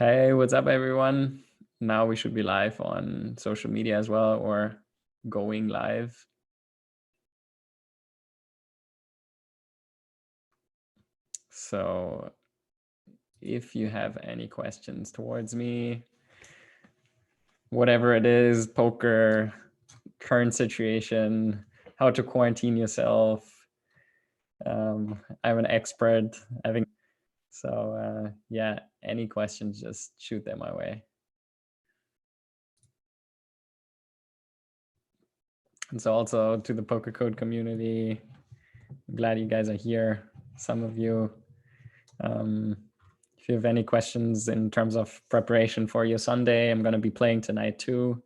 Hey, what's up, everyone? Now we should be live on social media as well, or going live. So if you have any questions towards me, whatever it is, poker, current situation, how to quarantine yourself, I'm an expert. Yeah, any questions, just shoot them my way. And so also to the Pokercode community, I'm glad you guys are here. Some of you, if you have any questions in terms of preparation for your Sunday, I'm going to be playing tonight too.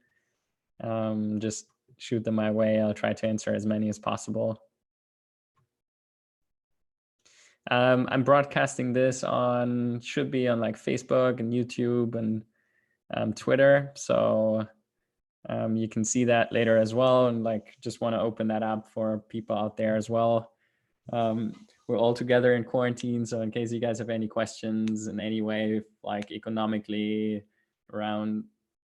Just shoot them my way. I'll try to answer as many as possible. I'm broadcasting this should be on like Facebook and YouTube and Twitter. So you can see that later as well. And like, just want to open that up for people out there as well. We're all together in quarantine. So in case you guys have any questions in any way, like economically around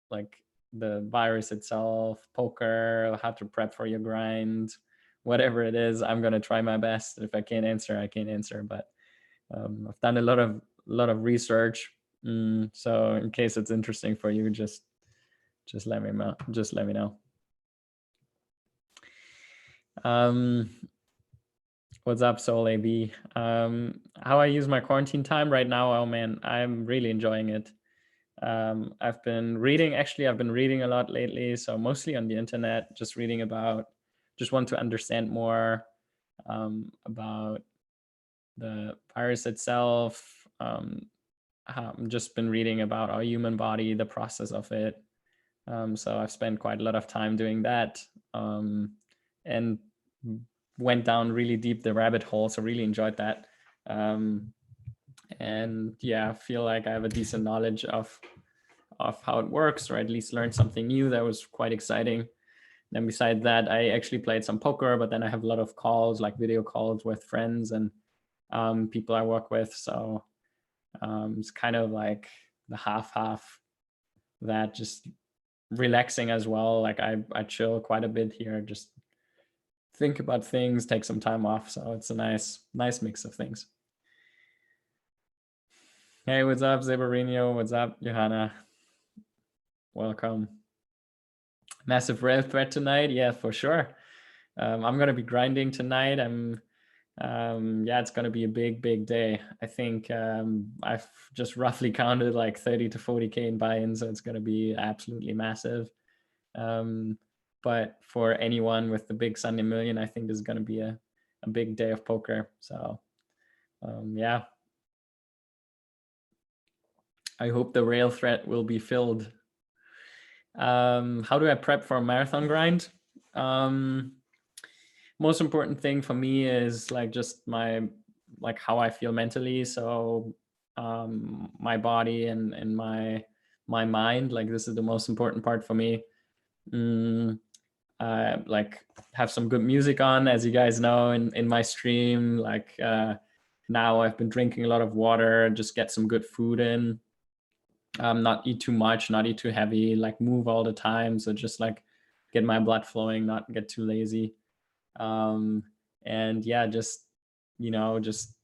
like the virus itself, poker, how to prep for your grind, whatever it is, I'm going to try my best. If I can't answer, I can't answer, but I've done a lot of research. So in case it's interesting for you, just let me know. Just let me know. What's up, Soul AB? How I use my quarantine time right now? Oh man, I'm really enjoying it. I've been reading a lot lately. So mostly on the internet, just want to understand more about the virus itself. I've just been reading about our human body, the process of it. So I've spent quite a lot of time doing that, and went down really deep the rabbit hole. So really enjoyed that. And yeah, I feel like I have a decent knowledge of how it works, or at least learned something new that was quite exciting. Then besides that, I actually played some poker, but then I have a lot of calls, like video calls with friends and people I work with. So it's kind of like the half that, just relaxing as well. Like I chill quite a bit here, just think about things, take some time off. So it's a nice mix of things. Hey, what's up, Zebarino? What's up, Johanna? Welcome. Massive rail threat tonight. Yeah, for sure. I'm going to be grinding tonight. Yeah, it's going to be a big day. I think I've just roughly counted like 30 to 40K in buy-in. So it's going to be absolutely massive. But for anyone with the big Sunday million, I think this is going to be a big day of poker. So yeah, I hope the rail threat will be filled. How do I prep for a marathon grind? Most important thing for me is like just how I feel mentally. So my body and my mind, like this is the most important part for me. Like have some good music on, as you guys know, in my stream. Like now I've been drinking a lot of water, just get some good food in. Not eat too much, not eat too heavy, like move all the time. So just like get my blood flowing, not get too lazy. And yeah, just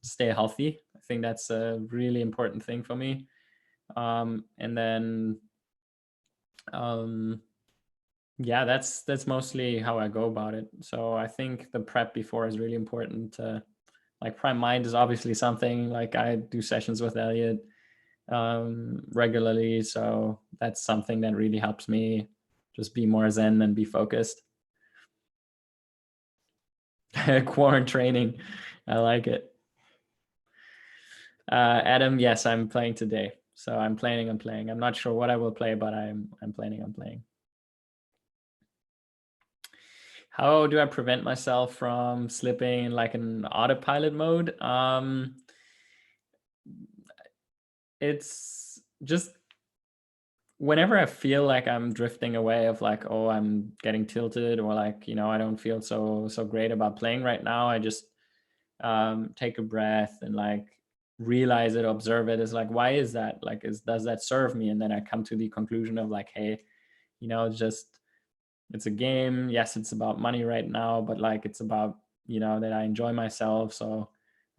stay healthy. I think that's a really important thing for me. And then yeah, that's mostly how I go about it. So I think the prep before is really important. Like prime mind is obviously something, like I do sessions with Elliot regularly, so that's something that really helps me just be more zen and be focused. Quorn training, I like it. Adam, yes, I'm playing today, so I'm planning on playing. I'm not sure what I will play, but I'm planning on playing. How do I prevent myself from slipping in like an autopilot mode? It's just whenever I feel like I'm drifting away of like, oh, I'm getting tilted, or like, I don't feel so great about playing right now, I just take a breath and like realize it, observe it, is like, why is that? Like, does that serve me? And then I come to the conclusion of like, hey, just it's a game. Yes, it's about money right now, but like it's about, that I enjoy myself. So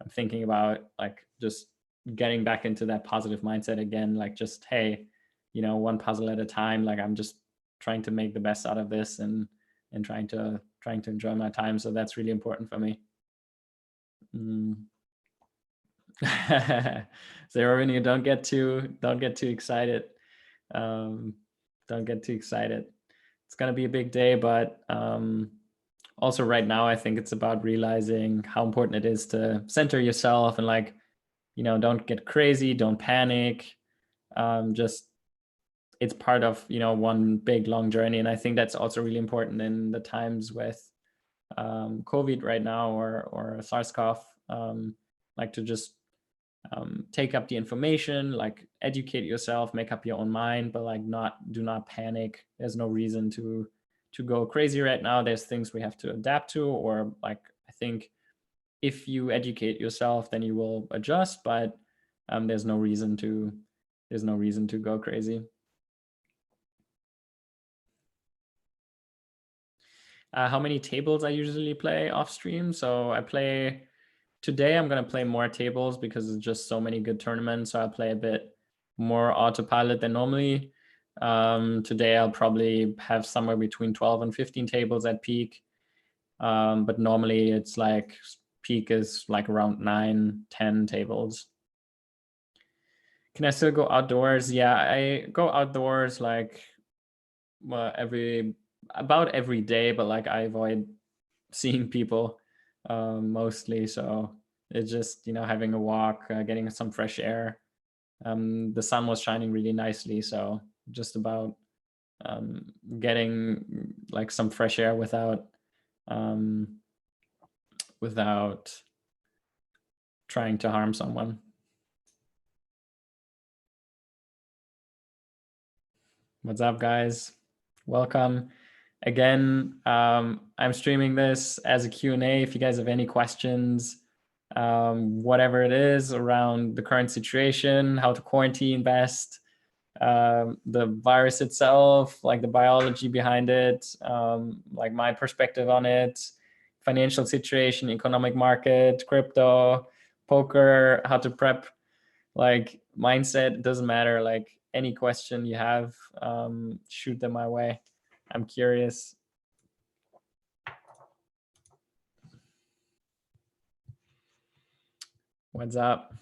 I'm thinking about like just getting back into that positive mindset again, like just, hey, one puzzle at a time. Like I'm just trying to make the best out of this and trying to enjoy my time. So that's really important for me. Zero revenue, don't get too excited. Don't get too excited. It's gonna be a big day, but also right now I think it's about realizing how important it is to center yourself and like, don't get crazy, don't panic. Just it's part of, one big long journey. And I think that's also really important in the times with COVID right now, or SARS-CoV, like to just take up the information, like educate yourself, make up your own mind, but like do not panic. There's no reason to go crazy right now. There's things we have to adapt to, or like I think if you educate yourself, then you will adjust. But there's no reason to go crazy. How many tables I usually play off stream? So I play today. I'm gonna play more tables because there's just so many good tournaments. So I'll play a bit more autopilot than normally. Today I'll probably have somewhere between 12 and 15 tables at peak. But normally it's like peak is like around 9-10 tables. Can I still go outdoors? Yeah, I go outdoors like about every day, but like I avoid seeing people mostly. So it's just, having a walk, getting some fresh air. The sun was shining really nicely, so just about getting like some fresh air without trying to harm someone. What's up, guys? Welcome. Again, I'm streaming this as a Q&A. If you guys have any questions, whatever it is around the current situation, how to quarantine best, the virus itself, like the biology behind it, like my perspective on it, financial situation, economic market, crypto, poker, how to prep, like mindset, it doesn't matter. Like any question you have, shoot them my way. I'm curious. What's up?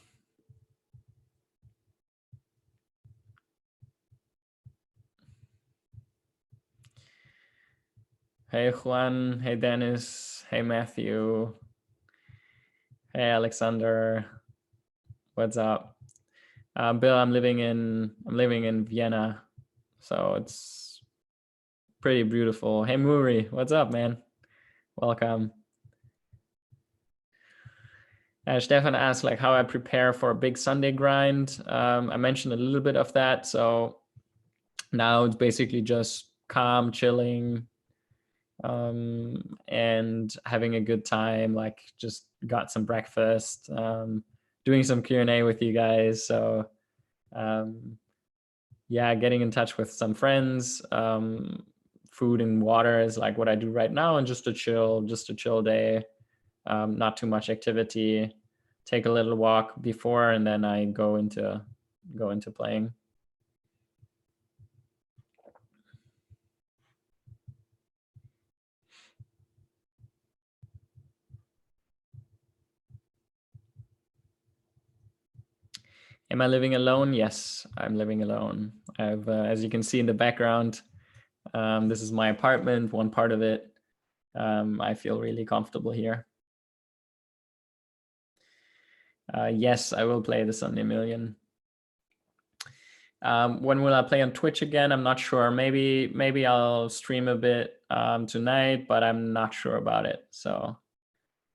Hey Juan, hey Dennis, hey Matthew, hey Alexander. What's up? Bill, I'm living in Vienna, so it's pretty beautiful. Hey Muri, what's up, man? Welcome. Stefan asked like how I prepare for a big Sunday grind. I mentioned a little bit of that. So now it's basically just calm, chilling, and having a good time. Like just got some breakfast, doing some Q&A with you guys. So yeah, getting in touch with some friends. Food and water is like what I do right now, and just a chill day. Not too much activity. Take a little walk before, and then I go into playing. Am I living alone? Yes, I'm living alone. I've, as you can see in the background, this is my apartment, one part of it. I feel really comfortable here. Yes, I will play the Sunday Million. When will I play on Twitch again? I'm not sure. Maybe I'll stream a bit tonight, but I'm not sure about it. So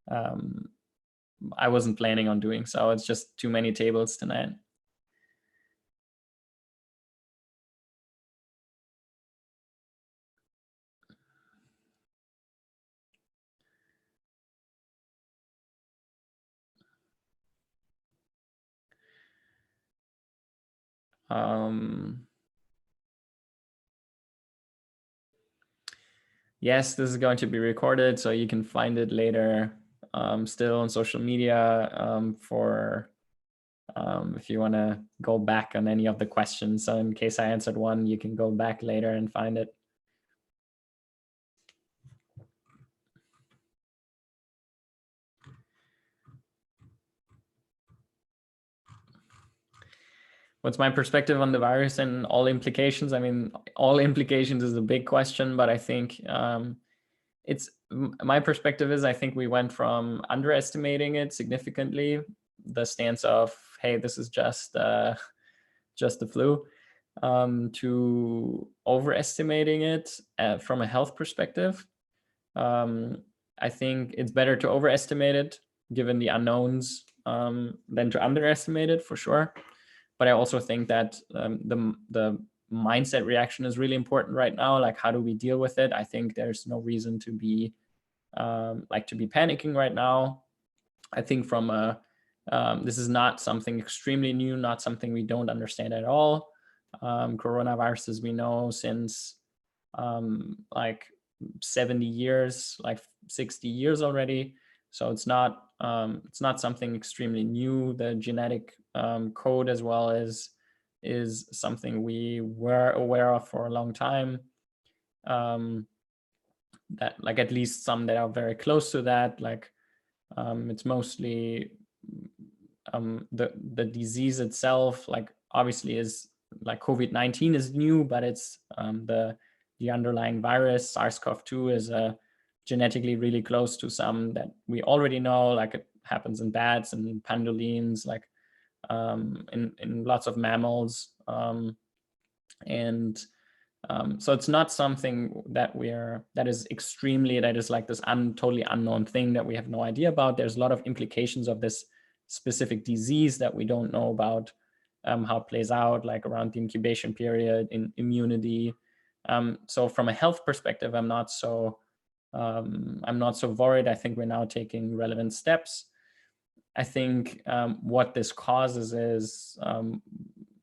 I wasn't planning on doing so. It's just too many tables tonight. Yes, this is going to be recorded, so you can find it later still on social media for if you want to go back on any of the questions. So in case I answered one, you can go back later and find it. What's my perspective on the virus and all implications? I mean, all implications is a big question, but I think my perspective is I think we went from underestimating it significantly, the stance of, hey, this is just the flu, to overestimating it from a health perspective. I think it's better to overestimate it given the unknowns than to underestimate it, for sure. But I also think that the mindset reaction is really important right now. Like, how do we deal with it? I think there's no reason to be panicking right now. I think from this is not something extremely new, not something we don't understand at all. Coronaviruses we know since like 70 years, like 60 years already. So it's not something extremely new. The genetic code as well is something we were aware of for a long time. That, like, at least some that are very close to that, like it's mostly the disease itself, like obviously is like COVID-19 is new, but it's the underlying virus, SARS-CoV-2, is genetically really close to some that we already know, like it happens in bats and pangolins, like in lots of mammals. So it's not something that that is like this totally unknown thing that we have no idea about. There's a lot of implications of this specific disease that we don't know about, how it plays out, like around the incubation period, in immunity. So from a health perspective, I'm not so worried. I think we're now taking relevant steps. I think what this causes is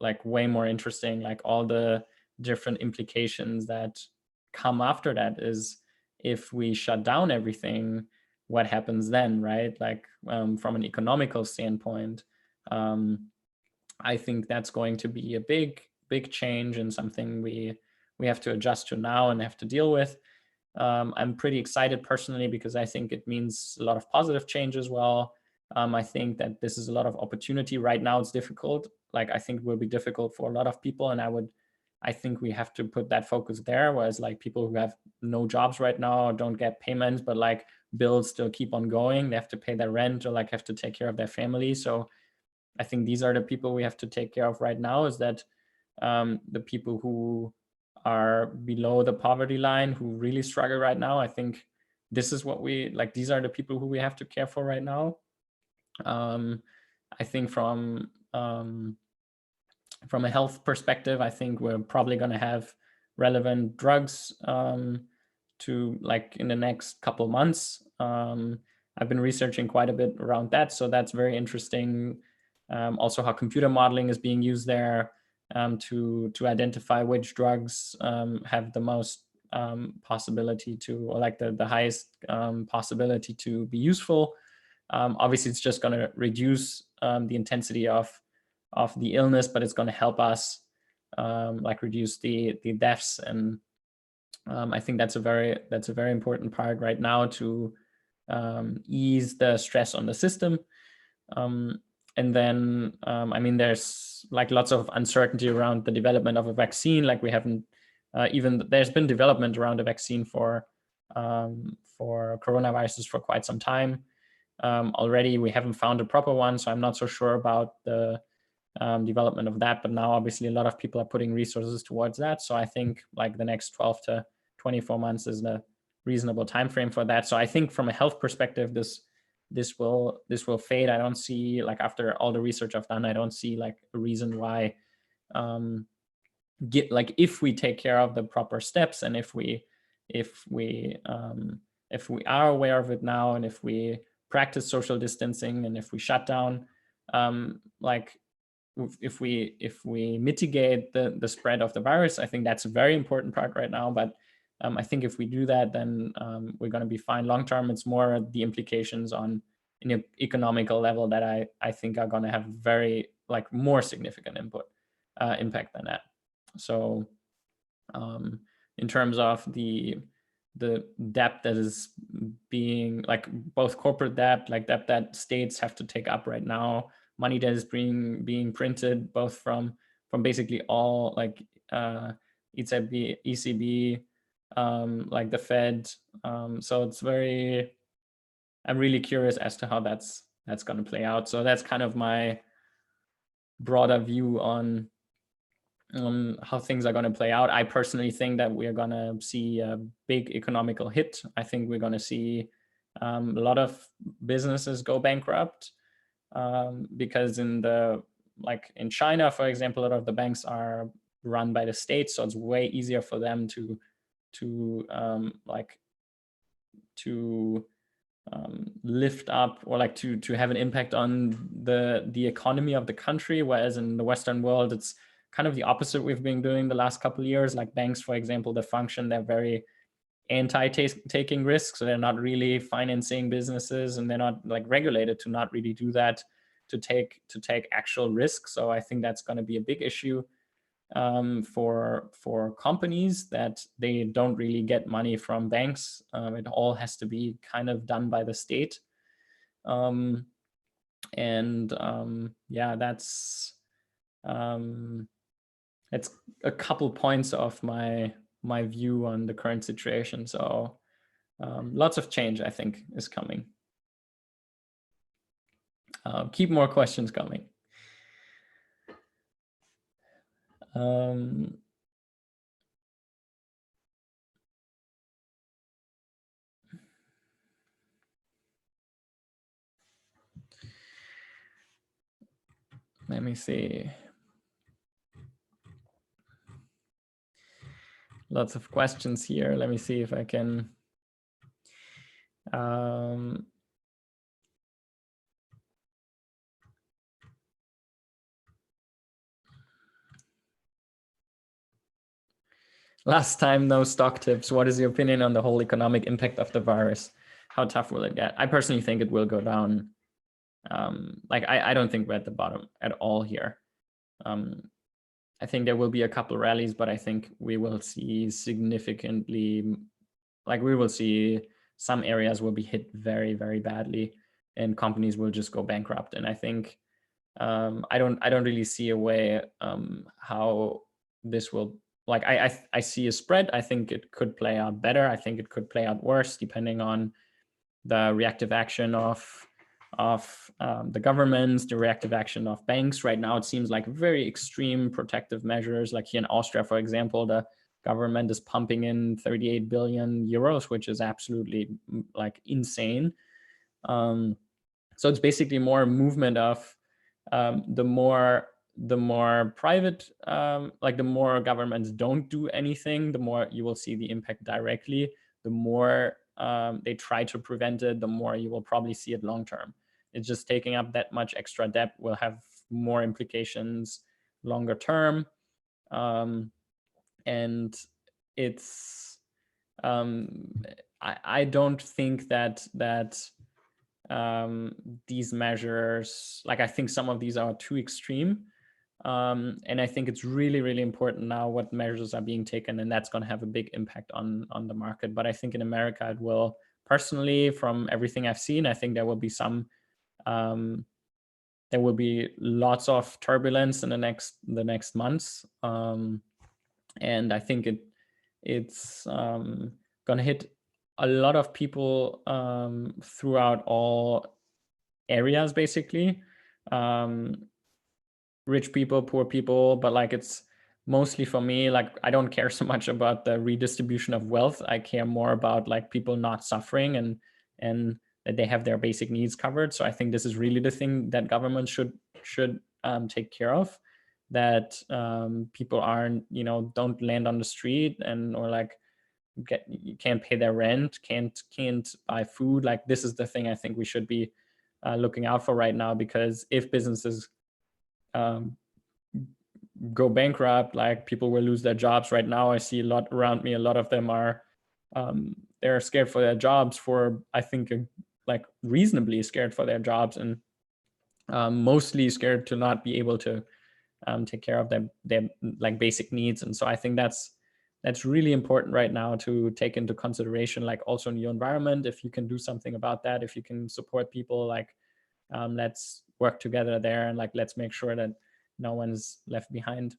like way more interesting, like all the different implications that come after that. Is if we shut down everything, what happens then, right? Like from an economical standpoint, I think that's going to be a big change and something we have to adjust to now and have to deal with. I'm pretty excited personally because I think it means a lot of positive change as well. I think that this is a lot of opportunity. Right now it's difficult. Like, I think it will be difficult for a lot of people, and I think we have to put that focus there. Whereas like people who have no jobs right now don't get payments, but like bills still keep on going. They have to pay their rent or like have to take care of their family. So I think these are the people we have to take care of right now, is that the people who are below the poverty line, who really struggle right now. I think this is what these are the people who we have to care for right now. I think from a health perspective, I think we're probably going to have relevant drugs to like in the next couple months. I've been researching quite a bit around that, so that's very interesting. Also, how computer modeling is being used there to identify which drugs have the most possibility to, or like the highest possibility to be useful. Obviously, it's just going to reduce the intensity of the illness, but it's going to help us like reduce the deaths. And I think that's a very important part right now to ease the stress on the system. And then, I mean, there's like lots of uncertainty around the development of a vaccine. Like we haven't there's been development around a vaccine for coronaviruses for quite some time. Already we haven't found a proper one, so I'm not so sure about the development of that. But now obviously a lot of people are putting resources towards that. So I think like the next 12 to 24 months is a reasonable time frame for that. So I think from a health perspective, this will fade. I don't see, like, after all the research I've done, I don't see like a reason why if we take care of the proper steps, and if we are aware of it now, and if we practice social distancing, and if we shut down, like if we mitigate the spread of the virus, I think that's a very important part right now. But I think if we do that, then we're going to be fine long term. It's more the implications on an economical level that I think are going to have very more significant impact than that. So in terms of the debt that is being both corporate debt, debt that states have to take up right now, money that is being printed both from basically all ECB, the Fed. So it's I'm really curious as to how that's going to play out. So that's kind of my broader view on how things are going to play out. I personally think that we're going to see a big economical hit. I think we're going to see a lot of businesses go bankrupt because in China, for example, a lot of the banks are run by the state, so it's way easier for them to lift up or to have an impact on the economy of the country, whereas in the Western world it's kind of the opposite we've been doing the last couple of years. Like banks, for example, they're very anti-taking risks, so they're not really financing businesses, and they're not regulated to not really do that, to take actual risks. So I think that's going to be a big issue for companies, that they don't really get money from banks. It all has to be kind of done by the state. Yeah, that's a couple points of my view on the current situation. So lots of change, I think, is coming. Keep more questions coming. Let me see. Lots of questions here. Let me see if I can last time, no stock tips. What is your opinion on the whole economic impact of the virus? How tough will it get? I personally think it will go down. I don't think we're at the bottom at all here. I think there will be a couple rallies, but I think we will see significantly, we will see some areas will be hit very, very badly, and companies will just go bankrupt. And I think I don't really see a way how this will, I see a spread. I think it could play out better. I think it could play out worse, depending on the reactive action of the governments, the reactive action of banks. Right now, it seems like very extreme protective measures. Like here in Austria, for example, the government is pumping in 38 billion euros, which is absolutely insane. So it's basically more a movement of the more private, the more governments don't do anything, the more you will see the impact directly. The more they try to prevent it, the more you will probably see it long term. It's just taking up that much extra debt will have more implications longer term. And it's I don't think that these measures, I think some of these are too extreme. And I think it's really, really important now what measures are being taken, and that's going to have a big impact on the market. But I think in America it will, personally, from everything I've seen, I think there will be there will be lots of turbulence in the next months. And I think it's going to hit a lot of people throughout all areas, basically. Rich people, poor people, but it's mostly, for me, I don't care so much about the redistribution of wealth. I care more about people not suffering and that they have their basic needs covered. So I think this is really the thing that government should take care of, that people aren't, don't land on the street or can't pay their rent, can't buy food. This is the thing I think we should be looking out for right now, because if businesses go bankrupt. Like people will lose their jobs. Right now, I see a lot around me. A lot of them are they're scared for their jobs. For I think like reasonably scared for their jobs, and mostly scared to not be able to take care of their like basic needs. And so I think that's really important right now to take into consideration, like also in your environment, if you can do something about that, if you can support people, like let's work together there, and like let's make sure that no one's left behind.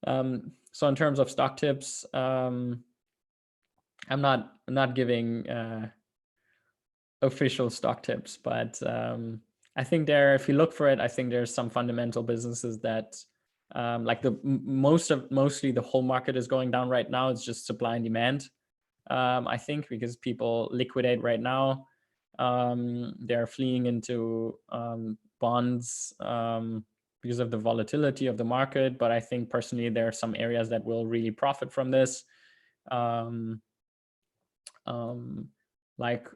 So in terms of stock tips, I'm not giving official stock tips, but I think if you look for it, I think there's some fundamental businesses that like mostly the whole market is going down right now. It's just supply and demand. I think because people liquidate right now, they're fleeing into bonds because of the volatility of the market. But I think personally, there are some areas that will really profit from this. Like,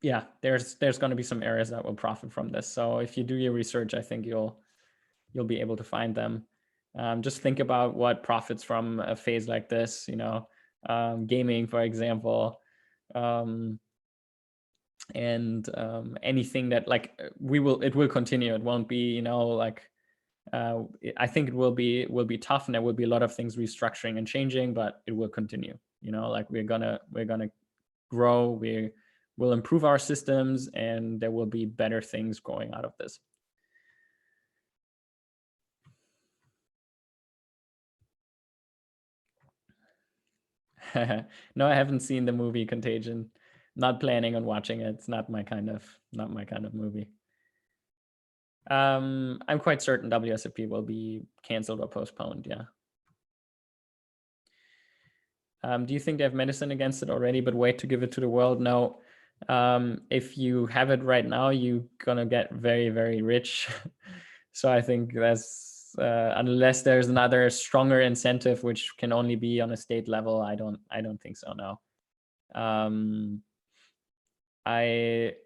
yeah, there's going to be some areas that will profit from this. So if you do your research, I think you'll be able to find them. Just think about what profits from a phase like this, gaming, for example, and anything that like it will continue. It won't be, like I think it will be tough, and there will be a lot of things restructuring and changing, but it will continue. Like we're gonna grow. We'll improve our systems, and there will be better things growing out of this. No, I haven't seen the movie Contagion. Not planning on watching it. It's not my kind of movie. I'm quite certain WSOP will be canceled or postponed. Yeah. Do you think they have medicine against it already, but wait to give it to the world? No. If you have it right now, you're gonna get very, very rich. So I think that's unless there's another stronger incentive, which can only be on a state level, I don't think so. No.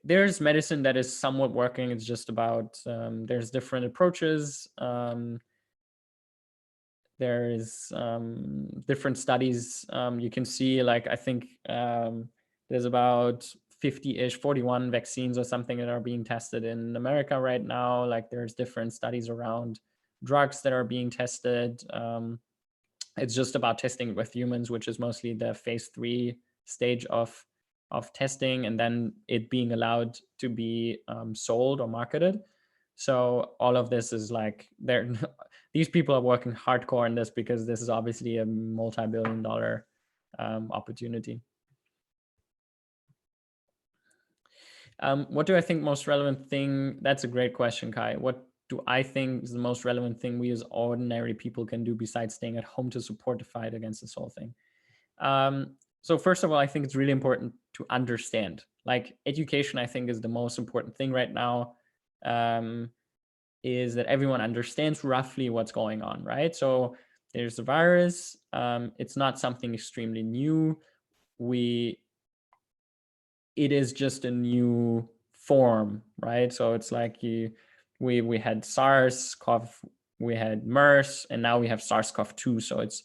There's medicine that is somewhat working. It's just about there's different approaches. There's different studies. You can see, like, I think there's about 50-ish, 41 vaccines or something that are being tested in America right now. Like there's different studies around drugs that are being tested. It's just about testing with humans, which is mostly the phase 3 stage of testing, and then it being allowed to be sold or marketed. So all of this is like these people are working hardcore in this because this is obviously a multi-billion-dollar opportunity. What do I think most relevant thing? That's a great question, Kai. What do I think is the most relevant thing we as ordinary people can do besides staying at home to support the fight against this whole thing? So first of all, I think it's really important to understand. Like education, I think, is the most important thing right now. Is that everyone understands roughly what's going on, right? So there's a virus. It's not something extremely new. It is just a new form, right? So it's like we had SARS-CoV, we had MERS, and now we have SARS-CoV-2. So it's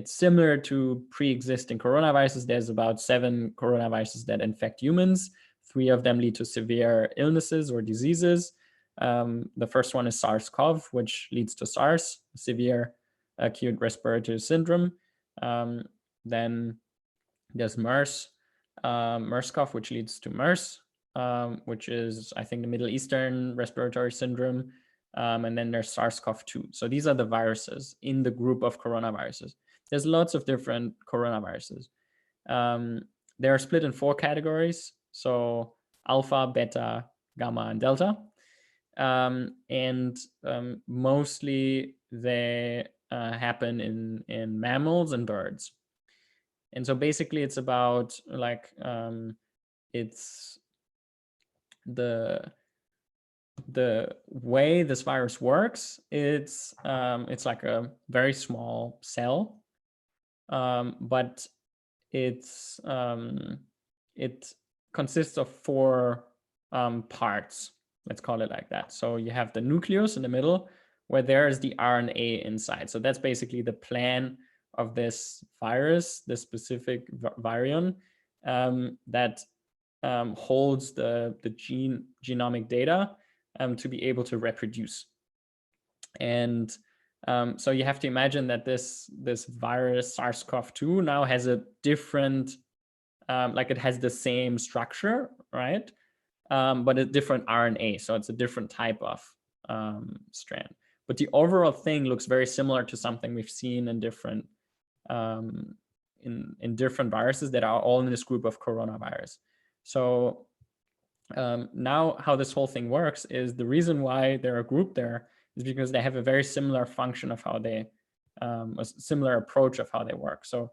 similar to pre-existing coronaviruses. There's about 7 coronaviruses that infect humans. 3 of them lead to severe illnesses or diseases. The first one is SARS-CoV, which leads to SARS, severe acute respiratory syndrome. Then there's MERS, MERS-CoV, which leads to MERS, which is, I think, the Middle Eastern respiratory syndrome. And then there's SARS-CoV-2. So these are the viruses in the group of coronaviruses. There's lots of different coronaviruses. They are split in 4 categories. So alpha, beta, gamma, and delta. And mostly they happen in mammals and birds. And so basically it's about like it's the way this virus works. It's like a very small cell, but it consists of 4 parts. Let's call it like that. So you have the nucleus in the middle, where there is the RNA inside. So that's basically the plan of this virus, this specific virion that holds the genomic data to be able to reproduce. And so you have to imagine that this virus SARS-CoV-2 now has a different, like it has the same structure, right? But a different RNA. So it's a different type of strand. But the overall thing looks very similar to something we've seen in different in different viruses that are all in this group of coronavirus. So now how this whole thing works is the reason why they're a group there is because they have a very similar function of how they, a similar approach of how they work. So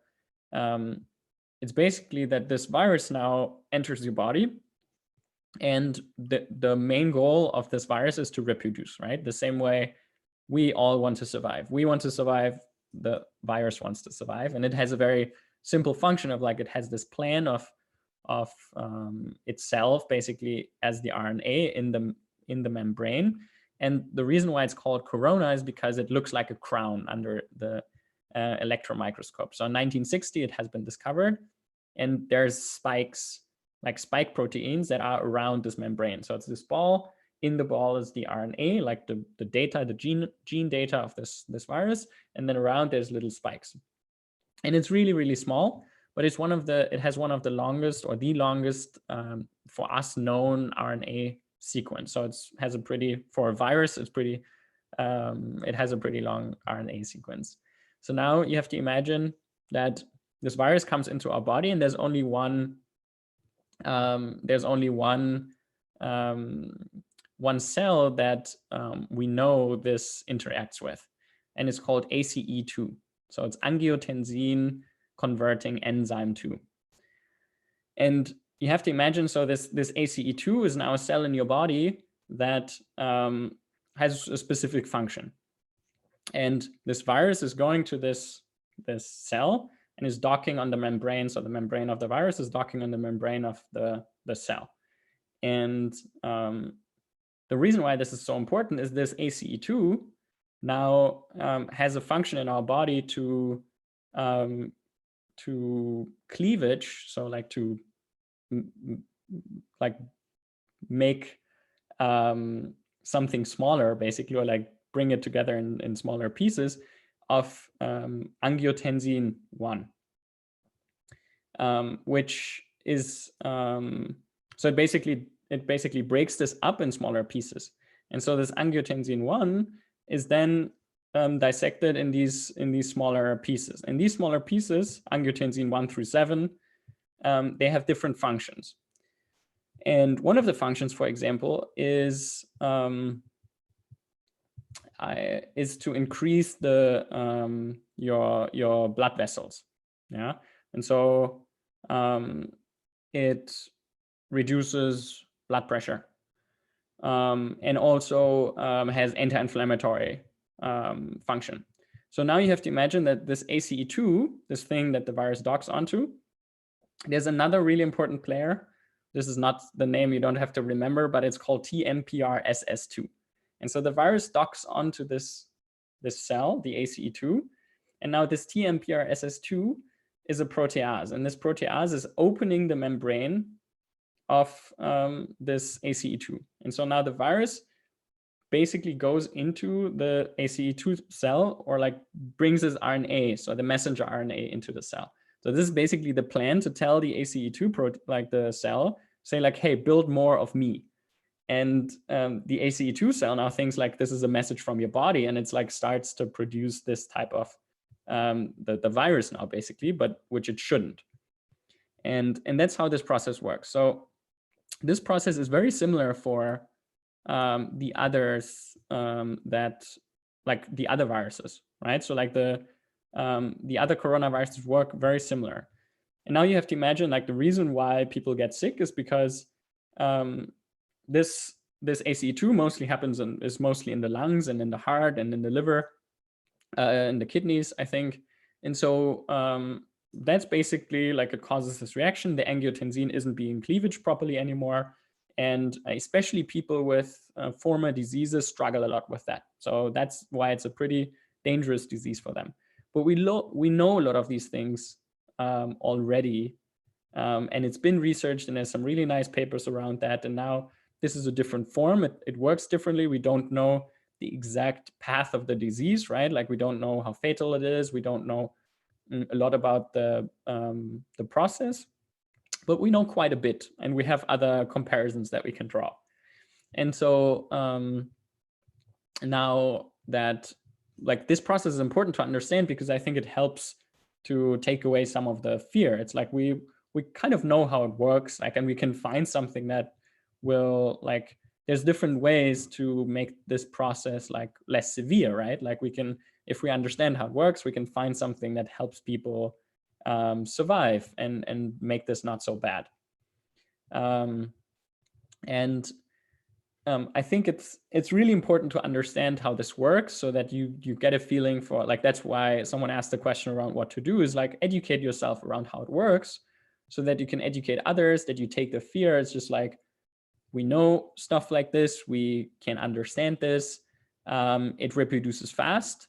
it's basically that this virus now enters your body, and the main goal of this virus is to reproduce, right? The same way we all want to survive. We want to survive, the virus wants to survive, and it has a very simple function of like, it has this plan of itself basically as the RNA in the membrane. And the reason why it's called corona is because it looks like a crown under the electron microscope. So in 1960, it has been discovered, and there's spikes, like spike proteins that are around this membrane. So it's this ball. In the ball is the RNA, like the data, the gene data of this virus, and then around there's little spikes. And it's really, really small, but it's it has one of the longest, or the longest for us known RNA sequence. So it has a pretty, for a virus, it's pretty, it has a pretty long RNA sequence. So now you have to imagine that this virus comes into our body, and there's only one cell that we know this interacts with, and it's called ACE2. So it's angiotensin converting enzyme 2. And you have to imagine, so this ACE2 is now a cell in your body that has a specific function. And this virus is going to this cell and is docking on the membrane. So the membrane of the virus is docking on the membrane of the cell. And the reason why this is so important is this ACE2 now has a function in our body to cleavage, so like to make something smaller, basically, or like bring it together in smaller pieces of angiotensin 1, which is so it basically breaks this up in smaller pieces. And so this angiotensin 1 is then dissected in these smaller pieces. And these smaller pieces, angiotensin 1 through 7, they have different functions. And one of the functions, for example, is to increase the your blood vessels. Yeah, and so it reduces blood pressure, and also has anti-inflammatory function. So now you have to imagine that this ACE2, this thing that the virus docks onto, there's another really important player. This is not the name, you don't have to remember, but it's called TMPRSS2. And so the virus docks onto this cell, the ACE2, and now this TMPRSS2 is a protease, and this protease is opening the membrane of this ACE2. And so now the virus basically goes into the ACE2 cell, or like brings this RNA, so the messenger RNA, into the cell. So this is basically the plan to tell the ACE2 like the cell, say like, hey, build more of me. And the ACE2 cell now thinks like this is a message from your body, and it's like starts to produce this type of the virus now, basically, but which it shouldn't. And that's how this process works. So this process is very similar for the others that, like the other viruses, right? So like the other coronaviruses work very similar. And now you have to imagine, like, the reason why people get sick is because this ACE2 mostly is mostly in the lungs and in the heart and in the liver, in the kidneys, I think. And so that's basically like it causes this reaction. The angiotensin isn't being cleavaged properly anymore, And especially people with former diseases struggle a lot with that. So that's why it's a pretty dangerous disease for them. But we know a lot of these things already. And it's been researched, and there's some really nice papers around that. And now this is a different form. It works differently. We don't know the exact path of the disease, right? Like we don't know how fatal it is. We don't know a lot about the process, but we know quite a bit, and we have other comparisons that we can draw. And so now that like this process is important to understand, because I think it helps to take away some of the fear. It's like we kind of know how it works, like, and we can find something that will, like, there's different ways to make this process like less severe, right? Like we can, if we understand how it works, we can find something that helps people survive and make this not so bad. I think it's really important to understand how this works, so that you get a feeling for, like, that's why someone asked the question around what to do, is like educate yourself around how it works, so that you can educate others, that you take the fear. It's just like, we know stuff like this, we can understand this, it reproduces fast.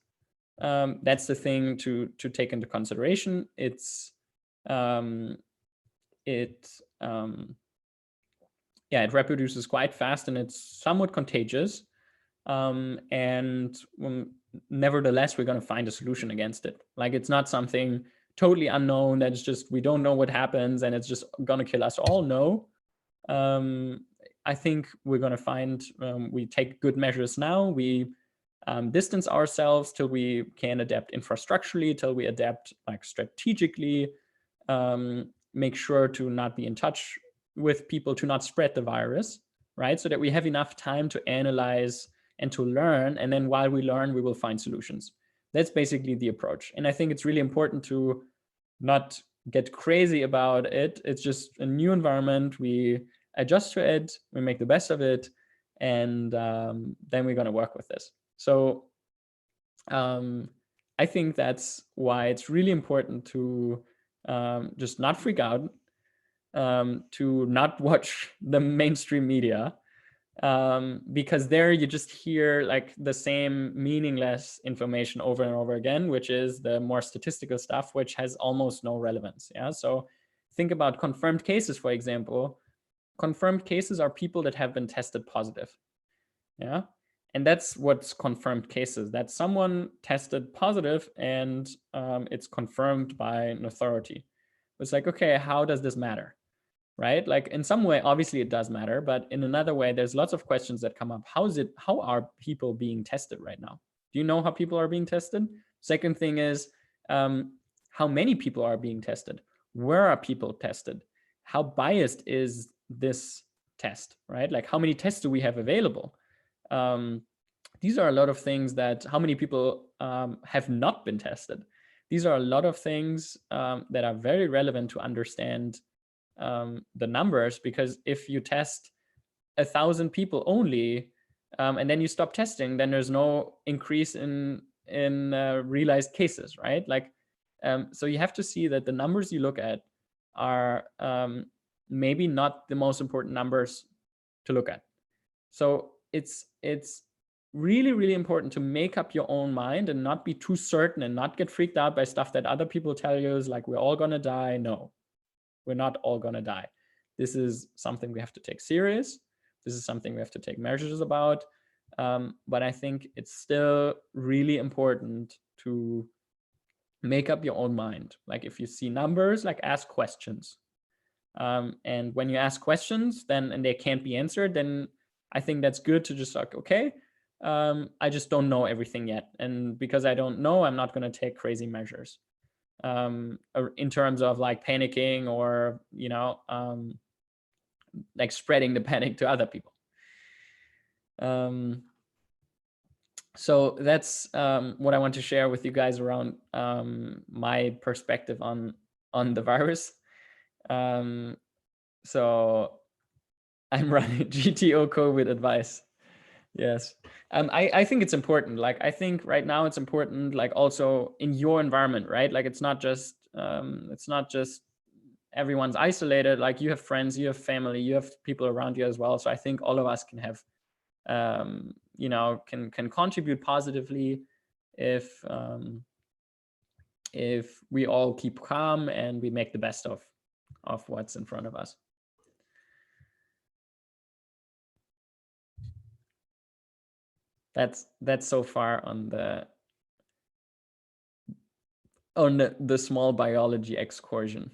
That's the thing to take into consideration. It reproduces quite fast, and it's somewhat contagious. Nevertheless, we're going to find a solution against it. Like, it's not something totally unknown that it's just, we don't know what happens and it's just going to kill us all. No. I think we're going to find, we take good measures now. We distance ourselves till we can adapt infrastructurally, till we adapt like strategically, make sure to not be in touch with people, to not spread the virus, right? So that we have enough time to analyze and to learn. And then while we learn, we will find solutions. That's basically the approach. And I think it's really important to not get crazy about it. It's just a new environment. We adjust to it, we make the best of it, and then we're going to work with this. So I think that's why it's really important to just not freak out, to not watch the mainstream media, because there you just hear like the same meaningless information over and over again, which is the more statistical stuff, which has almost no relevance. Yeah. So think about confirmed cases, for example. Confirmed cases are people that have been tested positive. Yeah. And that's what's confirmed cases, that someone tested positive and it's confirmed by an authority. It's like, okay, how does this matter? Right? Like, in some way, obviously it does matter, but in another way, there's lots of questions that come up. How are people being tested right now? Do you know how people are being tested? Second thing is, how many people are being tested? Where are people tested? How biased is this test, right? Like, how many tests do we have available? These are a lot of things that, how many people have not been tested? These are a lot of things that are very relevant to understand the numbers, because if you test 1,000 people only, and then you stop testing, then there's no increase in realized cases, right? Like, so you have to see that the numbers you look at are maybe not the most important numbers to look at. So it's really, really important to make up your own mind and not be too certain and not get freaked out by stuff that other people tell you is like, we're all gonna die. No, we're not all gonna die. This is something we have to take serious. This is something we have to take measures about. But I think it's still really important to make up your own mind. Like, if you see numbers, like, ask questions. And when you ask questions, then, and they can't be answered, then I think that's good to just like, okay, I just don't know everything yet. And because I don't know, I'm not going to take crazy measures in terms of like panicking or, you know, like spreading the panic to other people. So that's what I want to share with you guys around my perspective on the virus. So I'm running GTO COVID advice. Yes. I think it's important. Like, I think right now it's important, like, also in your environment, right? Like, it's not just everyone's isolated. Like you have friends, you have family, you have people around you as well. So I think all of us can have, can contribute positively if we all keep calm and we make the best of what's in front of us. That's so far on the small biology excursion.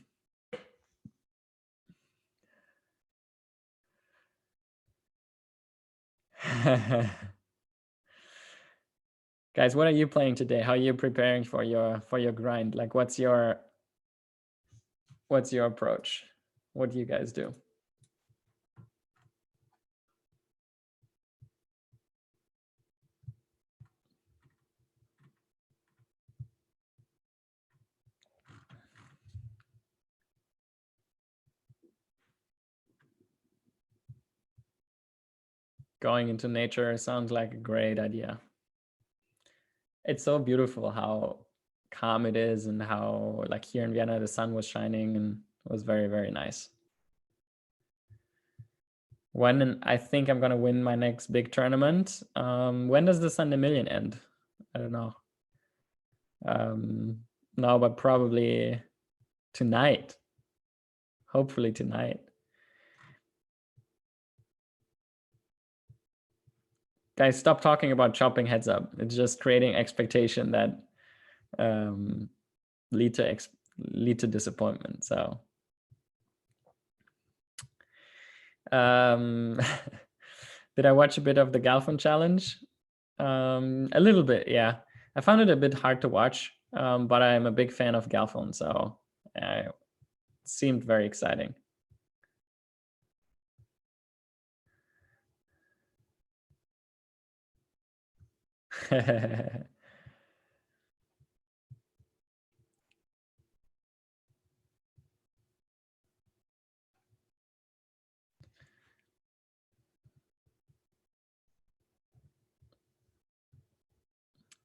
Guys, what are you playing today? How are you preparing for your grind? Like, what's your approach? What do you guys do? Going into nature sounds like a great idea. It's so beautiful how calm it is, and how, like, here in Vienna the sun was shining and it was very, very nice. When I think I'm gonna win my next big tournament. When does the Sunday Million end? I don't know. No, but probably tonight. Hopefully tonight. Guys, stop talking about chopping heads up. It's just creating expectation that lead to disappointment. So did I watch a bit of the Galfond challenge? A little bit, yeah. I found it a bit hard to watch, but I'm a big fan of Galfond, so it seemed very exciting.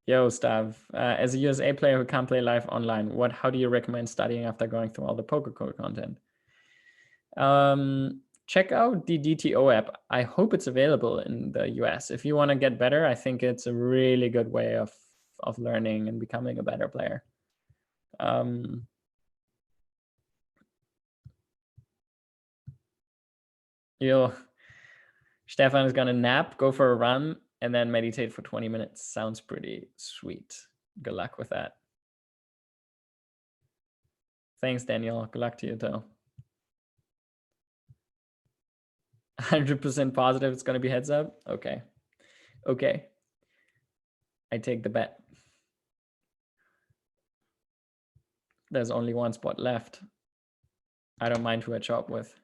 Yo, Stav, as a USA player who can't play live online, how do you recommend studying after going through all the Pokercode content? Check out the DTO app. I hope it's available in the US. If you want to get better, I think it's a really good way of learning and becoming a better player. Stefan is gonna nap, go for a run, and then meditate for 20 minutes. Sounds pretty sweet. Good luck with that. Thanks, Daniel. Good luck to you too. 100% positive it's gonna be heads up. Okay. I take the bet. There's only one spot left. I don't mind who I chop with.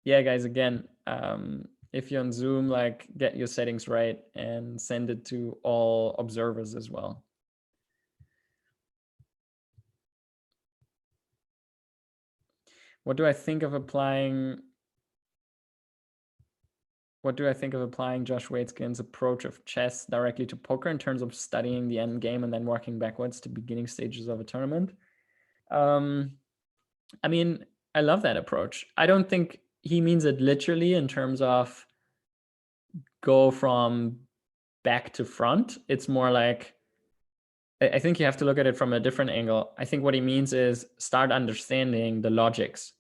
Yeah, guys, again, if you're on Zoom, like, get your settings right and send it to all observers as well. What do I think of applying Josh Waitzkin's approach of chess directly to poker in terms of studying the end game and then working backwards to beginning stages of a tournament? I mean, I love that approach. I don't think he means it literally in terms of go from back to front. It's more like, I think you have to look at it from a different angle. I think what he means is start understanding the logics,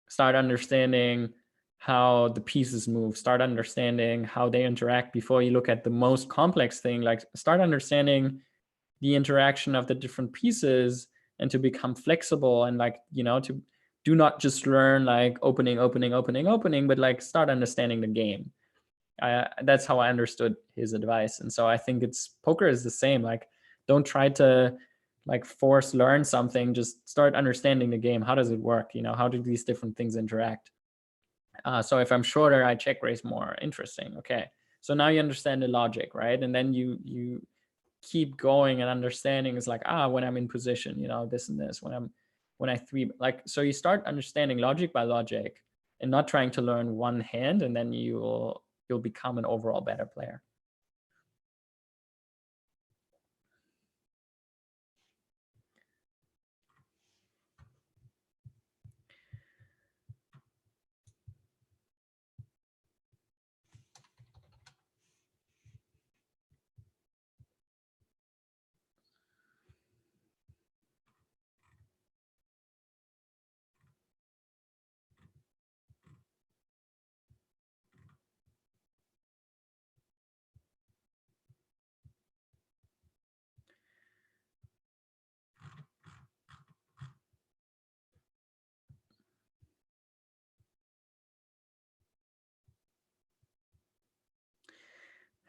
start understanding how the pieces move, start understanding how they interact before you look at the most complex thing. Like, start understanding the interaction of the different pieces and to become flexible and, like, to do not just learn like opening, but like start understanding the game. That's how I understood his advice. And so I think poker is the same. Like, don't try to like force learn something, just start understanding the game. How does it work? How do these different things interact? So if I'm shorter, I check raise more. Interesting. Okay. So now you understand the logic, right? And then you keep going and understanding is like, when I'm in position, this and this, when I three, like, so you start understanding logic by logic and not trying to learn one hand, and then you'll become an overall better player.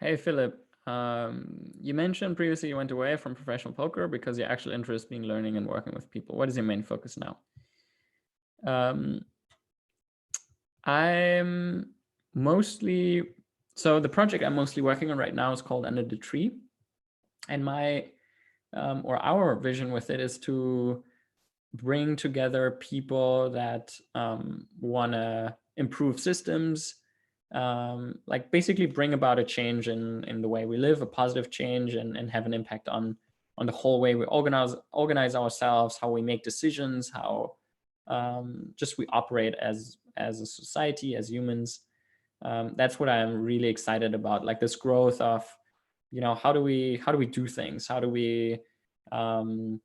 Hey, Philip. You mentioned previously you went away from professional poker because your actual interest being learning and working with people. What is your main focus now? Um, I'm mostly, so the project I'm mostly working on right now is called Under the Tree. And my, or our vision with it is to bring together people that want to improve systems, like basically bring about a change in the way we live, a positive change, and have an impact on the whole way we organize ourselves, how we make decisions, how just we operate as a society, as humans. That's what I'm really excited about, like this growth of, how do we do things, um,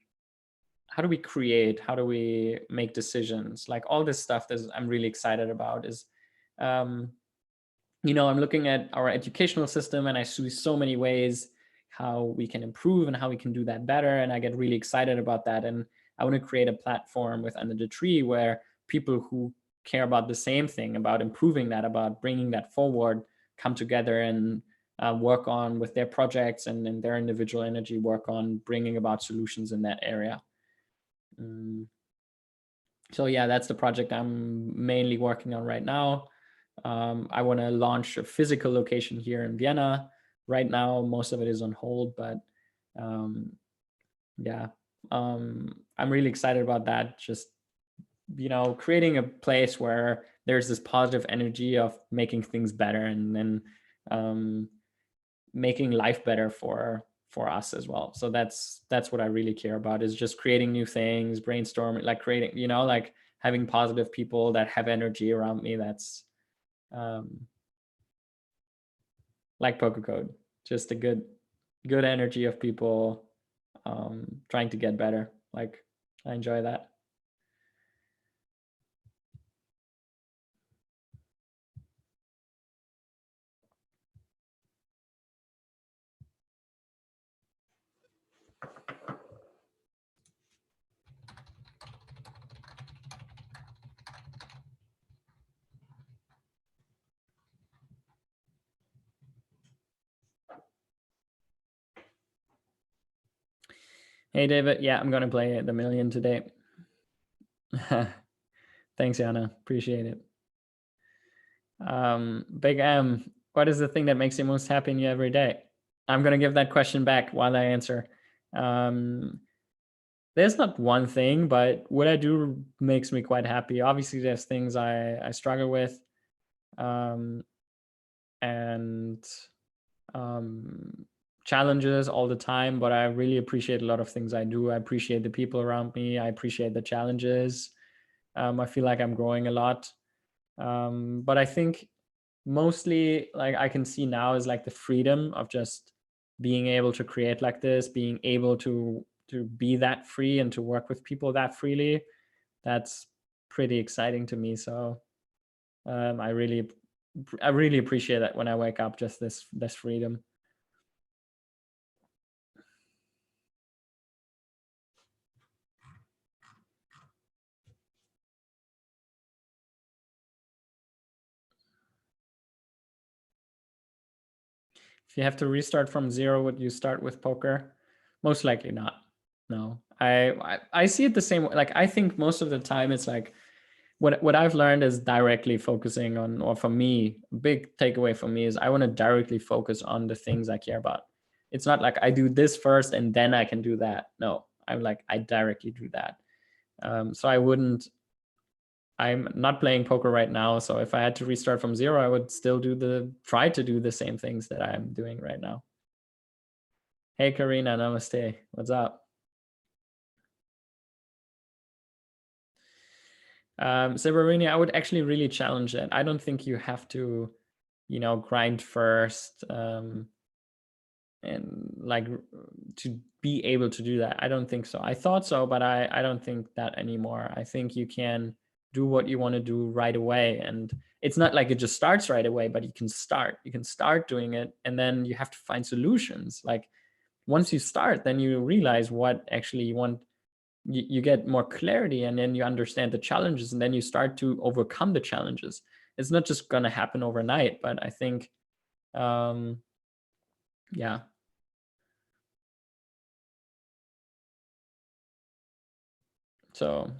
how do we create, how do we make decisions, like all this stuff that I'm really excited about is, um, I'm looking at our educational system and I see so many ways how we can improve and how we can do that better, and I get really excited about that. And I want to create a platform with Under the Tree where people who care about the same thing, about improving that, about bringing that forward, come together and work on with their projects and in their individual energy, work on bringing about solutions in that area. So yeah, that's the project I'm mainly working on right now. I want to launch a physical location here in Vienna. Right now, most of it is on hold, but yeah, I'm really excited about that. Just, creating a place where there's this positive energy of making things better, and then making life better for us as well. So that's what I really care about, is just creating new things, brainstorming, like creating, like having positive people that have energy around me. That's like Pokercode, just a good energy of people trying to get better. Like, I enjoy that. Hey, David. Yeah, I'm gonna play the million today. Thanks, Anna. Appreciate it. Big M, what is the thing that makes you most happy in you every day? I'm gonna give that question back while I answer. Um, there's not one thing, but what I do makes me quite happy. Obviously, there's things I struggle with, um, and challenges all the time. But I really appreciate a lot of things I do. I appreciate the people around me. I appreciate the challenges. I feel like I'm growing a lot. But I think mostly, like, I can see now is like the freedom of just being able to create like this, being able to be that free and to work with people that freely. That's pretty exciting to me. So I really appreciate that when I wake up, just this freedom. If you have to restart from zero, would you start with poker? Most likely not. No, I see it the same way. Like, I think most of the time it's like, what I've learned is directly focusing on, or for me, a big takeaway for me is I want to directly focus on the things I care about. It's not like I do this first and then I can do that. No, I'm like, I directly do that. So I'm not playing poker right now. So if I had to restart from zero, I would still try to do the same things that I'm doing right now. Hey, Karina, namaste. What's up? Severini, I would actually really challenge that. I don't think you have to, grind first, and like to be able to do that. I don't think so. I thought so, but I don't think that anymore. I think you can do what you want to do right away, and it's not like it just starts right away, but you can start doing it, and then you have to find solutions. Like, once you start, then you realize what actually you want. You get more clarity, and then you understand the challenges, and then you start to overcome the challenges. It's not just going to happen overnight, but I think, Yeah. So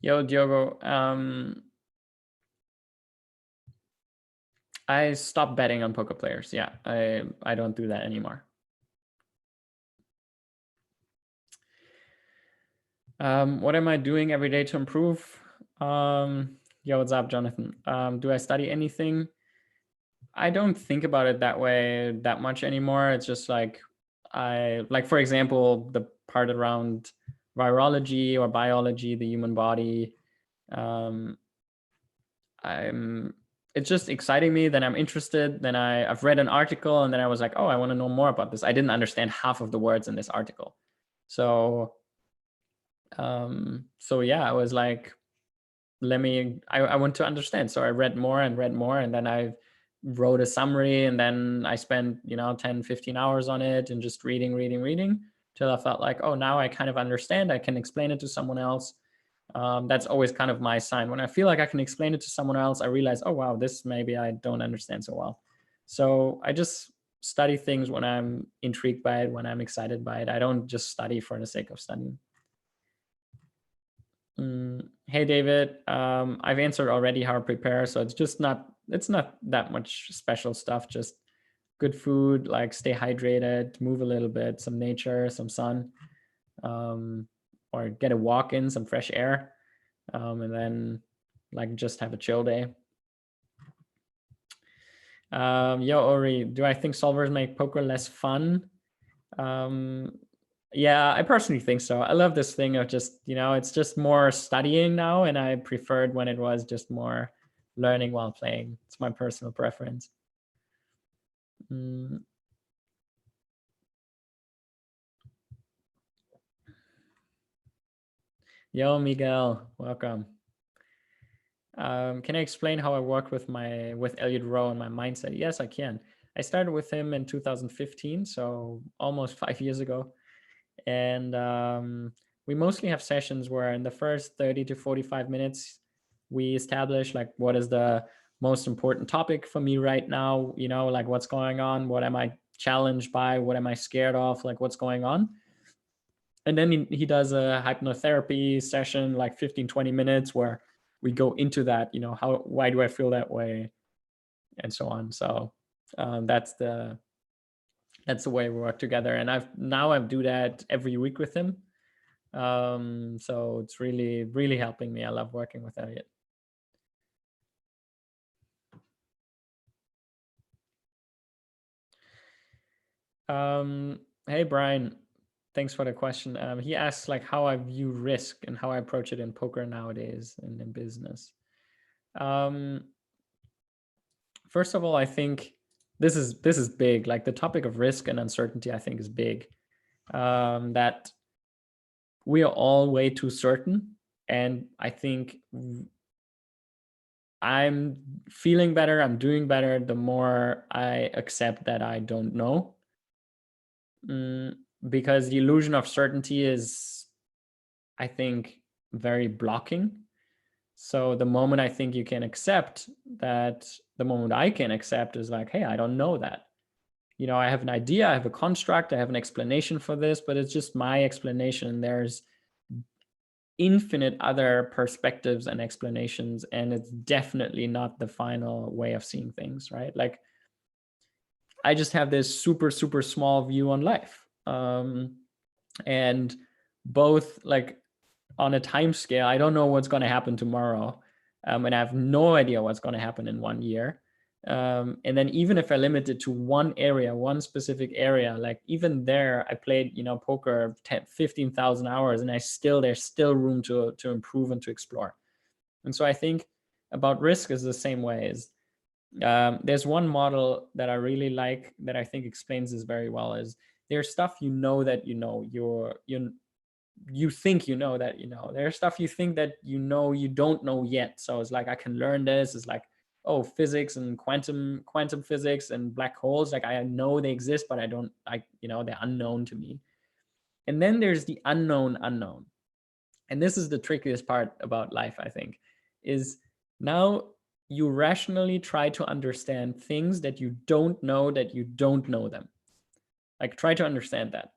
yo, Diogo, I stopped betting on poker players. Yeah, I don't do that anymore. What am I doing every day to improve? Yo, what's up, Jonathan? Do I study anything? I don't think about it that way that much anymore. It's just like for example, the part around virology or biology, the human body. Um, it's just exciting me. Then I'm interested. Then I've read an article and then I was like, oh, I want to know more about this. I didn't understand half of the words in this article. So yeah, I was like, I want to understand. So I read more and then I wrote a summary and then I spent 10 15 hours on it and just reading till I felt like, oh, now I kind of understand. I can explain it to someone else. That's always kind of my sign. When I feel like I can explain it to someone else, I realize, oh wow, this maybe I don't understand so well. So I just study things when I'm intrigued by it, when I'm excited by it. I don't just study for the sake of studying. Hey David, I've answered already how to prepare, so it's not that much special stuff. Just good food, like stay hydrated, move a little bit, some nature, some sun, or get a walk in, some fresh air, and then like just have a chill day. Yo Ori, do I think solvers make poker less fun? Yeah, I personally think so. I love this thing of just, it's just more studying now, and I preferred when it was just more learning while playing. It's my personal preference. Yo, Miguel, welcome. Can I explain how I worked with Elliot Rowe and my mindset? Yes, I can. I started with him in 2015, so almost 5 years ago. And we mostly have sessions where in the first 30 to 45 minutes, we establish like what is the most important topic for me right now, like what's going on, what am I challenged by, what am I scared of, like what's going on. And then he does a hypnotherapy session, like 15-20 minutes, where we go into that, why do I feel that way, and so on. So that's the way we work together. And I do that every week with him. So it's really, really helping me. I love working with Elliot. Hey Brian, thanks for the question. He asks like how I view risk and how I approach it in poker nowadays and in business. First of all, I think this is big. Like the topic of risk and uncertainty, I think is big. That we are all way too certain, and I think I'm feeling better, I'm doing better the more I accept that I don't know. Because the illusion of certainty is, I think, very blocking. So the moment I think you can accept that, the moment I can accept is like, hey, I don't know that. I have an idea, I have a construct, I have an explanation for this, but it's just my explanation. There's infinite other perspectives and explanations, and it's definitely not the final way of seeing things, right? Like I just have this super, super small view on life. And both like on a time scale, I don't know what's going to happen tomorrow. And I have no idea what's going to happen in 1 year. And then even if I limit it to one area, one specific area, like even there, I played, poker 15,000 hours, and there's still room to improve and to explore. And so I think about risk is the same way. There's one model that I really like that I think explains this very well. Is there's stuff you know that you know you think you know that you know. There's stuff you think that you know you don't know yet. So it's like I can learn this. It's like, oh, physics and quantum physics and black holes. Like I know they exist, but I don't they're unknown to me. And then there's the unknown unknown. And this is the trickiest part about life, I think, is now you rationally try to understand things that you don't know them. Like try to understand that,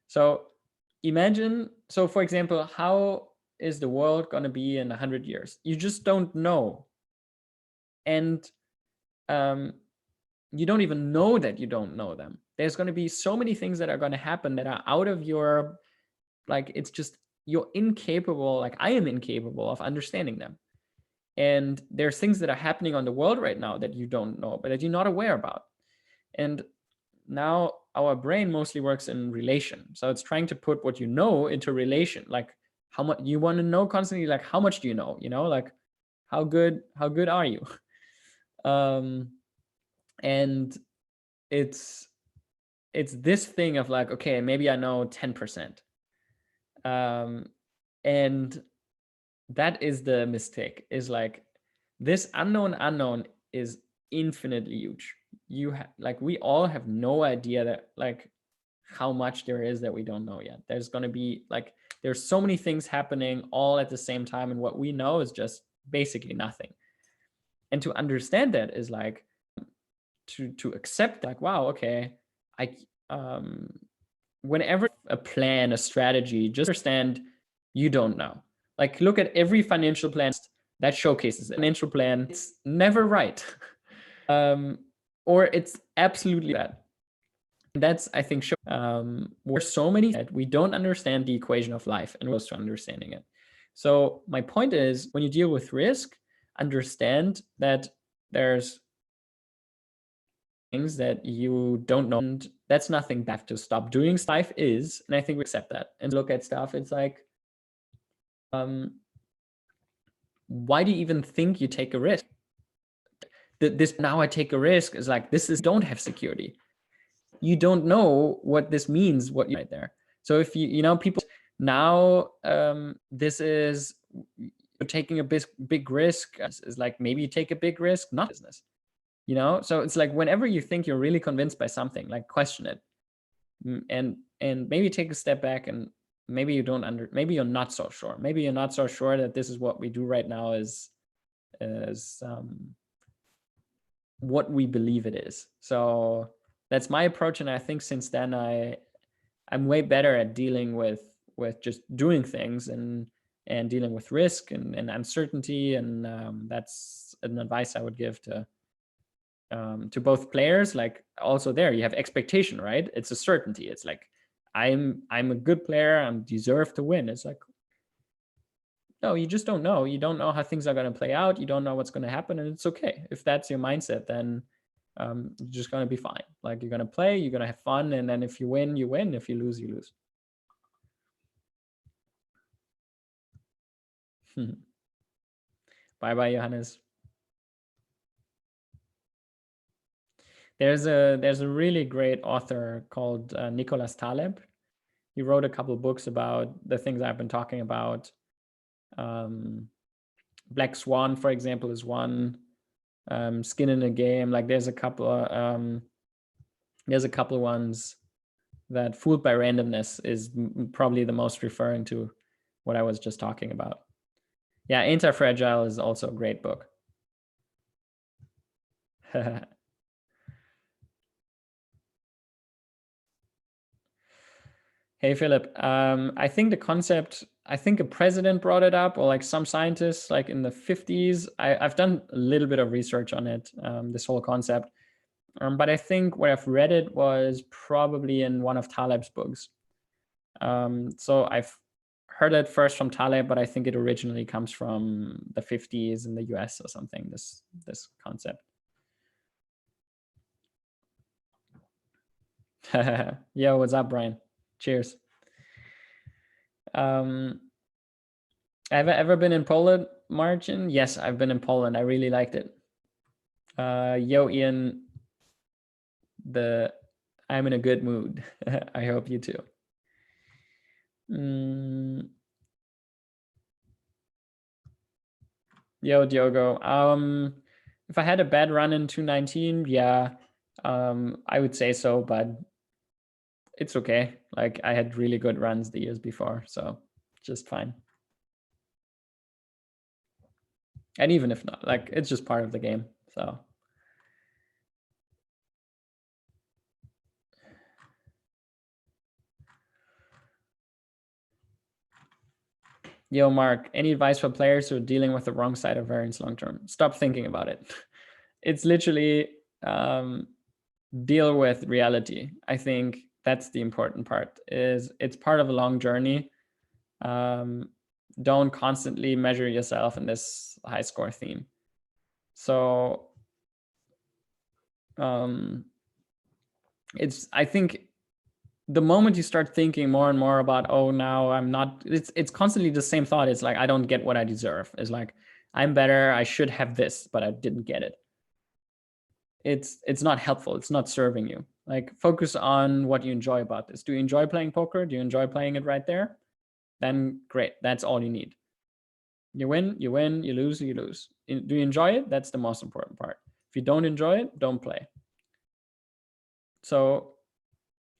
So imagine, so for example, how is the world going to be in 100 years? You just don't know. And you don't even know that you don't know them. There's going to be so many things that are going to happen that are out of your, like, it's just, you're incapable, like I am incapable of understanding them. And there's things that are happening on the world right now that you don't know, but that you're not aware about. And now our brain mostly works in relation. So it's trying to put what you know into relation. Like how much you want to know constantly, like how much do you know, like how good are you? And it's this thing of like, okay, maybe I know 10%. And that is the mistake, is like this unknown is infinitely huge. We all have no idea that like how much there is that we don't know yet. There's going to be like, there's so many things happening all at the same time. And what we know is just basically nothing. And to understand that is like to accept like, wow, okay, whenever a plan, a strategy, just understand you don't know. Like look at every financial plan that showcases it. Financial plan, it's never right. Or it's absolutely bad. And that's, I think, we're so many that we don't understand the equation of life and we're close to understanding it. So my point is, when you deal with risk, understand that there's things that you don't know, and that's nothing bad to stop doing. Life is, and I think we accept that and look at stuff. It's like, why do you even think you take a risk? This now I take a risk is like, this is don't have security. You don't know what this means, what you right there. So if people now, this is taking a big risk is like, maybe you take a big risk, not business. So it's like, whenever you think you're really convinced by something, like question it, and maybe take a step back, and maybe you don't maybe you're not so sure. Maybe you're not so sure that this is what we do right now is what we believe it is. So that's my approach, and I think since then I'm way better at dealing with just doing things and dealing with risk and uncertainty, and that's an advice I would give to both players. Like also there you have expectation, right? It's a certainty. It's like, I'm a good player, I deserve to win. It's like, no, you just don't know. You don't know how things are going to play out. You don't know what's going to happen, and it's okay. If that's your mindset, then you're just going to be fine. Like you're going to play, you're going to have fun, and then if you win, you win. If you lose, you lose. Bye bye, Johannes. There's a really great author called Nicholas Taleb. He wrote a couple of books about the things I've been talking about. Black Swan, for example, is one. Skin in the Game. Like there's a couple of ones that Fooled by Randomness is probably the most referring to what I was just talking about. Yeah, Anti-Fragile is also a great book. Hey, Philip. I think the concept, I think a president brought it up, or like some scientists like in the 50s. I've done a little bit of research on it, this whole concept. But I think where I've read it was probably in one of Taleb's books. So I've heard it first from Taleb, but I think it originally comes from the 50s in the US or something, this concept. Yo, what's up, Brian? Cheers. Have I ever been in Poland, Martin? Yes, I've been in Poland. I really liked it. Yo, Ian, I'm in a good mood. I hope you too. Yo, Diogo. If I had a bad run in 219, yeah, I would say so, but it's okay. Like I had really good runs the years before, so just fine. And even if not, like it's just part of the game. So yo, Mark, any advice for players who are dealing with the wrong side of variance long term? Stop thinking about it. It's literally deal with reality. I think that's the important part. Is it's part of a long journey. Don't constantly measure yourself in this high score theme. So I think the moment you start thinking more and more about, oh, now I'm not, it's constantly the same thought. It's like, I don't get what I deserve. It's like, I'm better, I should have this, but I didn't get it. It's not helpful. It's not serving you. Like focus on what you enjoy about this. Do you enjoy playing poker? Do you enjoy playing it right there? Then great. That's all you need. You win, you win, you lose, you lose. Do you enjoy it? That's the most important part. If you don't enjoy it, don't play. So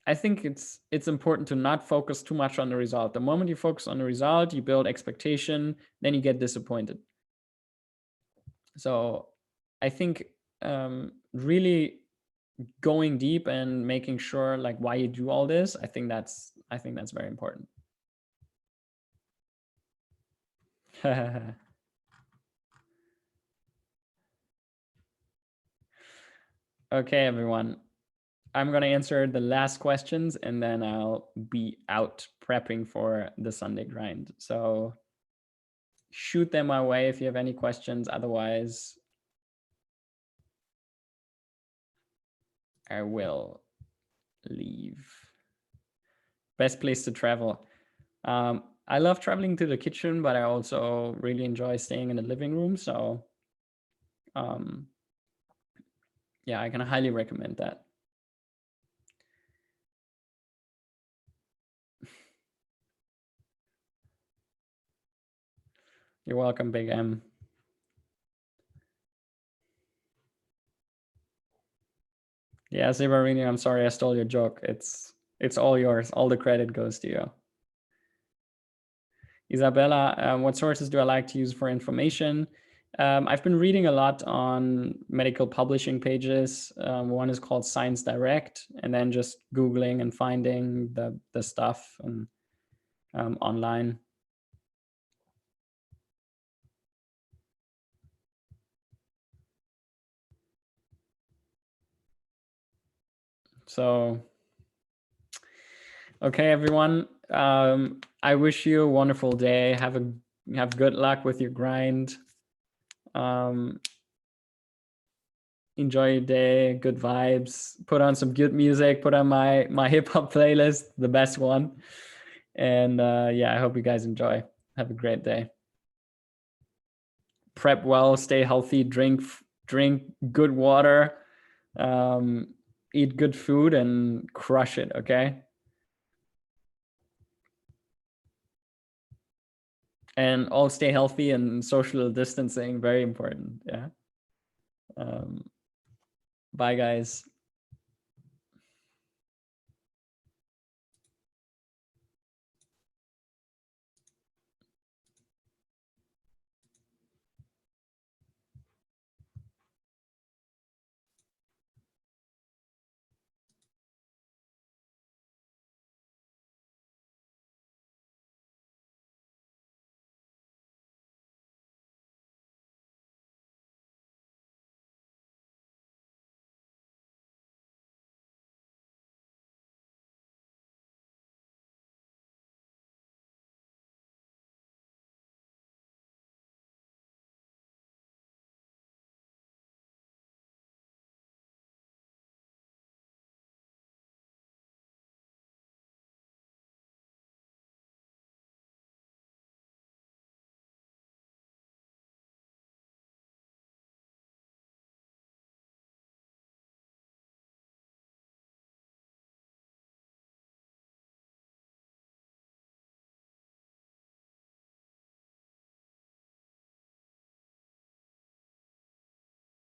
I think it's important to not focus too much on the result. The moment you focus on the result, you build expectation, then you get disappointed. So I think really going deep and making sure like why you do all this, I think that's very important. Okay, everyone. I'm going to answer the last questions and then I'll be out prepping for the Sunday grind. So shoot them my way if you have any questions. Otherwise, I will leave. Best place to travel. I love traveling to the kitchen, but I also really enjoy staying in the living room. So yeah, I can highly recommend that. You're welcome, Big M. Yeah, Zibarini, I'm sorry I stole your joke. It's all yours. All the credit goes to you. Isabella, what sources do I like to use for information? I've been reading a lot on medical publishing pages. One is called Science Direct, and then just Googling and finding the stuff and online. So, okay, everyone. I wish you a wonderful day. Have good luck with your grind. Enjoy your day. Good vibes. Put on some good music. Put on my hip hop playlist, the best one. And yeah, I hope you guys enjoy. Have a great day. Prep well. Stay healthy. Drink good water. Eat good food and crush it. Okay. And all stay healthy and social distancing, very important. Yeah. Bye, guys.